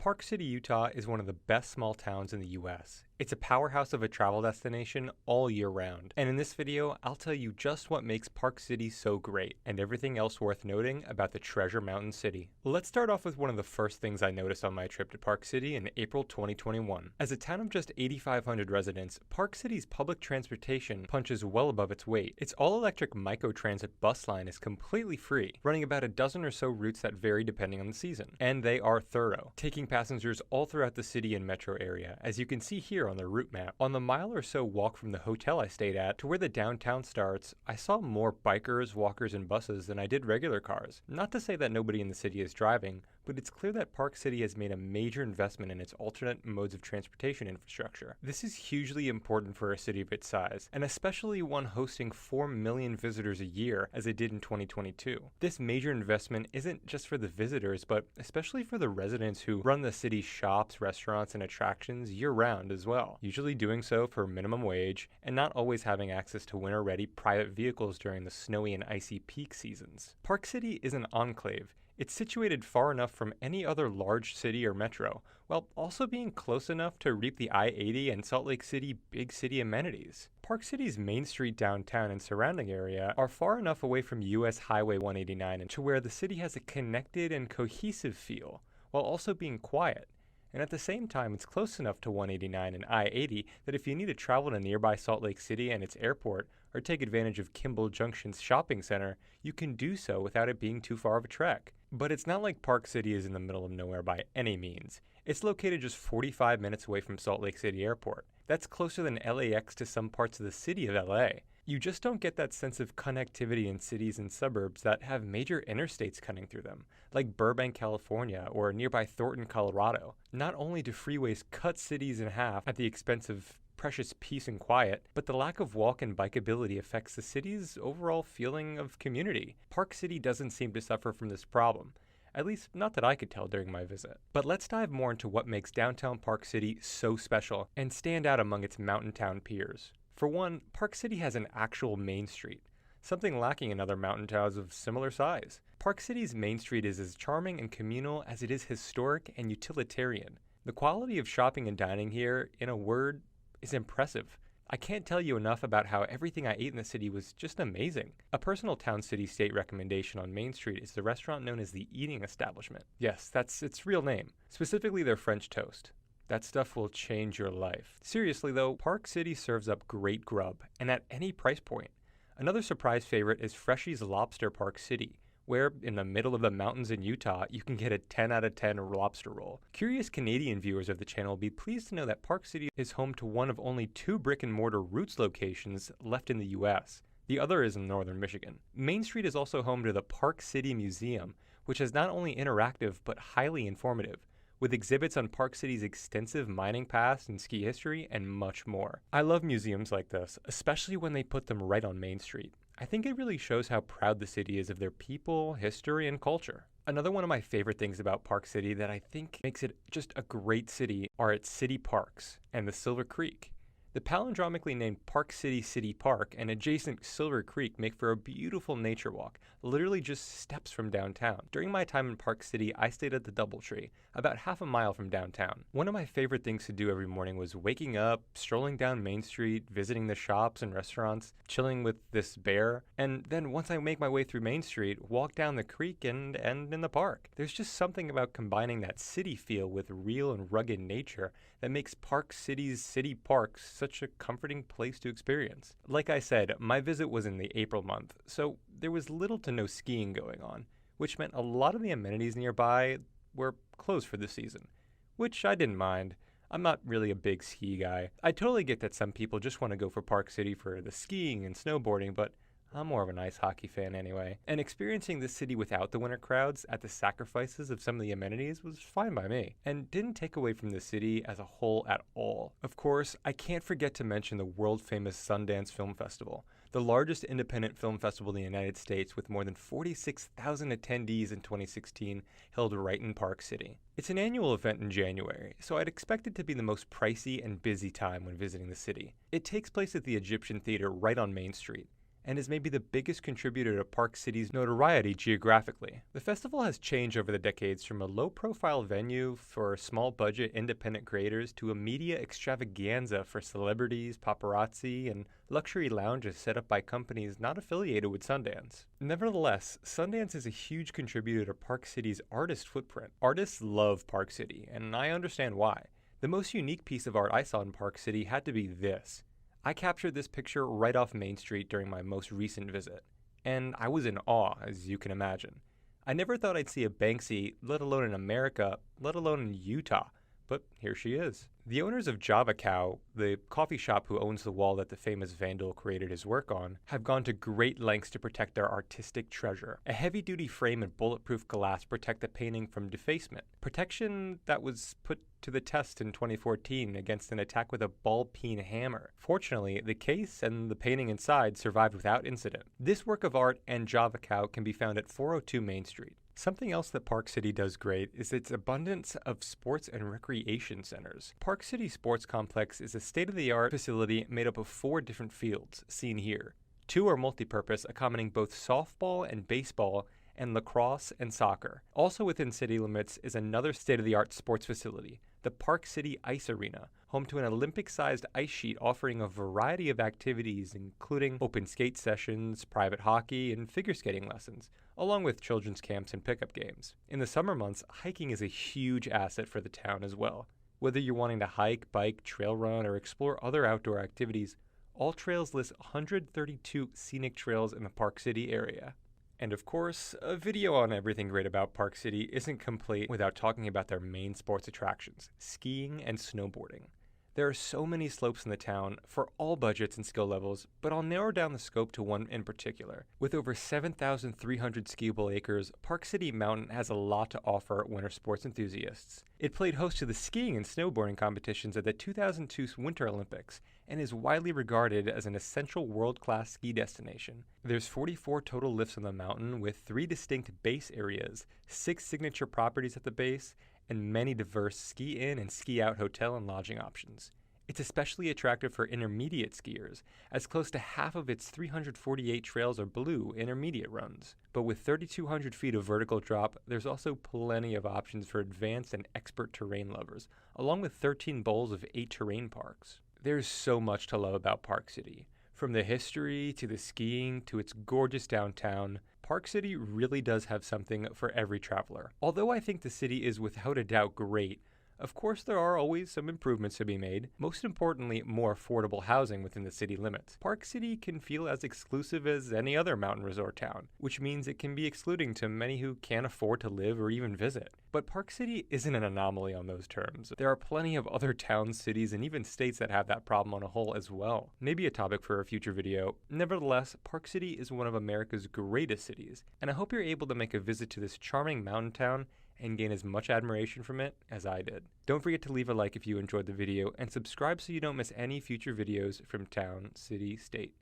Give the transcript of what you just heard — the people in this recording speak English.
Park City, Utah is one of the best small towns in the US. It's a powerhouse of a travel destination all year round. And in this video, I'll tell you just what makes Park City so great and everything else worth noting about the Treasure Mountain City. Let's start off with one of the first things I noticed on my trip to Park City in April 2021. As a town of just 8,500 residents, Park City's public transportation punches well above its weight. Its all-electric microtransit bus line is completely free, running about a dozen or so routes that vary depending on the season. And they are thorough, taking passengers all throughout the city and metro area, as you can see here on the route map. On the mile or so walk from the hotel I stayed at to where the downtown starts, I saw more bikers, walkers, and buses than I did regular cars. Not to say that nobody in the city is driving, but it's clear that Park City has made a major investment in its alternate modes of transportation infrastructure. This is hugely important for a city of its size, and especially one hosting 4 million visitors a year as it did in 2022. This major investment isn't just for the visitors, but especially for the residents who run the city's shops, restaurants, and attractions year-round as well, usually doing so for minimum wage and not always having access to winter-ready private vehicles during the snowy and icy peak seasons. Park City is an enclave. It's situated far enough from any other large city or metro, while also being close enough to reap the I-80 and Salt Lake City big city amenities. Park City's Main Street downtown and surrounding area are far enough away from US Highway 189 and to where the city has a connected and cohesive feel, while also being quiet. And at the same time, it's close enough to 189 and I-80 that if you need to travel to nearby Salt Lake City and its airport, or take advantage of Kimball Junction's shopping center, you can do so without it being too far of a trek. But it's not like Park City is in the middle of nowhere by any means. It's located just 45 minutes away from Salt Lake City Airport. That's closer than LAX to some parts of the city of LA. You just don't get that sense of connectivity in cities and suburbs that have major interstates cutting through them, like Burbank, California, or nearby Thornton, Colorado. Not only do freeways cut cities in half at the expense of precious peace and quiet, but the lack of walk and bikeability affects the city's overall feeling of community. Park City doesn't seem to suffer from this problem, at least not that I could tell during my visit. But let's dive more into what makes downtown Park City so special and stand out among its mountain town peers. For one, Park City has an actual main street, something lacking in other mountain towns of similar size. Park City's main street is as charming and communal as it is historic and utilitarian. The quality of shopping and dining here, in a word, is impressive. I can't tell you enough about how everything I ate in the city was just amazing. A personal TownCityState recommendation on Main Street is the restaurant known as the Eating Establishment. Yes, that's its real name, specifically their French toast. That stuff will change your life. Seriously though, Park City serves up great grub, and at any price point. Another surprise favorite is Freshy's Lobster Park City, where, in the middle of the mountains in Utah, you can get a 10 out of 10 lobster roll. Curious Canadian viewers of the channel will be pleased to know that Park City is home to one of only 2 brick-and-mortar Roots locations left in the US. The other is in northern Michigan. Main Street is also home to the Park City Museum, which is not only interactive but highly informative, with exhibits on Park City's extensive mining past and ski history, and much more. I love museums like this, especially when they put them right on Main Street. I think it really shows how proud the city is of their people, history, and culture. Another one of my favorite things about Park City that I think makes it just a great city are its city parks and the Silver Creek. The palindromically named Park City City Park and adjacent Silver Creek make for a beautiful nature walk, literally just steps from downtown. During my time in Park City, I stayed at the Doubletree, about half a mile from downtown. One of my favorite things to do every morning was waking up, strolling down Main Street, visiting the shops and restaurants, chilling with this bear, and then once I make my way through Main Street, walk down the creek and end in the park. There's just something about combining that city feel with real and rugged nature that makes Park City's city parks such a comforting place to experience. Like I said, my visit was in the April month, so there was little to no skiing going on, which meant a lot of the amenities nearby were closed for the season, which I didn't mind. I'm not really a big ski guy. I totally get that some people just want to go for Park City for the skiing and snowboarding, but I'm more of an ice hockey fan anyway. And experiencing this city without the winter crowds at the sacrifices of some of the amenities was fine by me, and didn't take away from the city as a whole at all. Of course, I can't forget to mention the world-famous Sundance Film Festival, the largest independent film festival in the United States with more than 46,000 attendees in 2016, held right in Park City. It's an annual event in January, so I'd expect it to be the most pricey and busy time when visiting the city. It takes place at the Egyptian Theater right on Main Street, and is maybe the biggest contributor to Park City's notoriety geographically. The festival has changed over the decades from a low-profile venue for small-budget independent creators to a media extravaganza for celebrities, paparazzi, and luxury lounges set up by companies not affiliated with Sundance. Nevertheless, Sundance is a huge contributor to Park City's artist footprint. Artists love Park City, and I understand why. The most unique piece of art I saw in Park City had to be this. I captured this picture right off Main Street during my most recent visit, and I was in awe, as you can imagine. I never thought I'd see a Banksy, let alone in America, let alone in Utah, but here she is. The owners of Java Cow, the coffee shop who owns the wall that the famous vandal created his work on, have gone to great lengths to protect their artistic treasure. A heavy-duty frame and bulletproof glass protect the painting from defacement, protection that was put to the test in 2014 against an attack with a ball-peen hammer. Fortunately, the case and the painting inside survived without incident. This work of art and Java Cow can be found at 402 Main Street. Something else that Park City does great is its abundance of sports and recreation centers. Park City Sports Complex is a state-of-the-art facility made up of 4 different fields, seen here. 2 are multi-purpose, accommodating both softball and baseball, and lacrosse and soccer. Also within city limits is another state-of-the-art sports facility, the Park City Ice Arena, home to an Olympic-sized ice sheet offering a variety of activities including open skate sessions, private hockey, and figure skating lessons, along with children's camps and pickup games. In the summer months, hiking is a huge asset for the town as well. Whether you're wanting to hike, bike, trail run, or explore other outdoor activities, All Trails lists 132 scenic trails in the Park City area. And of course, a video on everything great about Park City isn't complete without talking about their main sports attractions, skiing and snowboarding. There are so many slopes in the town for all budgets and skill levels, but I'll narrow down the scope to one in particular. With over 7,300 skiable acres, Park City Mountain has a lot to offer winter sports enthusiasts. It played host to the skiing and snowboarding competitions at the 2002 Winter Olympics and is widely regarded as an essential world-class ski destination. There's 44 total lifts on the mountain with 3 distinct base areas, 6 signature properties at the base, and many diverse ski-in and ski-out hotel and lodging options. It's especially attractive for intermediate skiers, as close to half of its 348 trails are blue intermediate runs. But with 3,200 feet of vertical drop, there's also plenty of options for advanced and expert terrain lovers, along with 13 bowls of 8 terrain parks. There's so much to love about Park City. From the history, to the skiing, to its gorgeous downtown, Park City really does have something for every traveler. Although I think the city is without a doubt great, of course there are always some improvements to be made, most importantly more affordable housing within the city limits. Park City can feel as exclusive as any other mountain resort town, which means it can be excluding to many who can't afford to live or even visit. But Park City isn't an anomaly on those terms. There are plenty of other towns, cities, and even states that have that problem on a whole as well. Maybe a topic for a future video. Nevertheless, Park City is one of America's greatest cities, and I hope you're able to make a visit to this charming mountain town and gain as much admiration from it as I did. Don't forget to leave a like if you enjoyed the video, and subscribe so you don't miss any future videos from Town City State.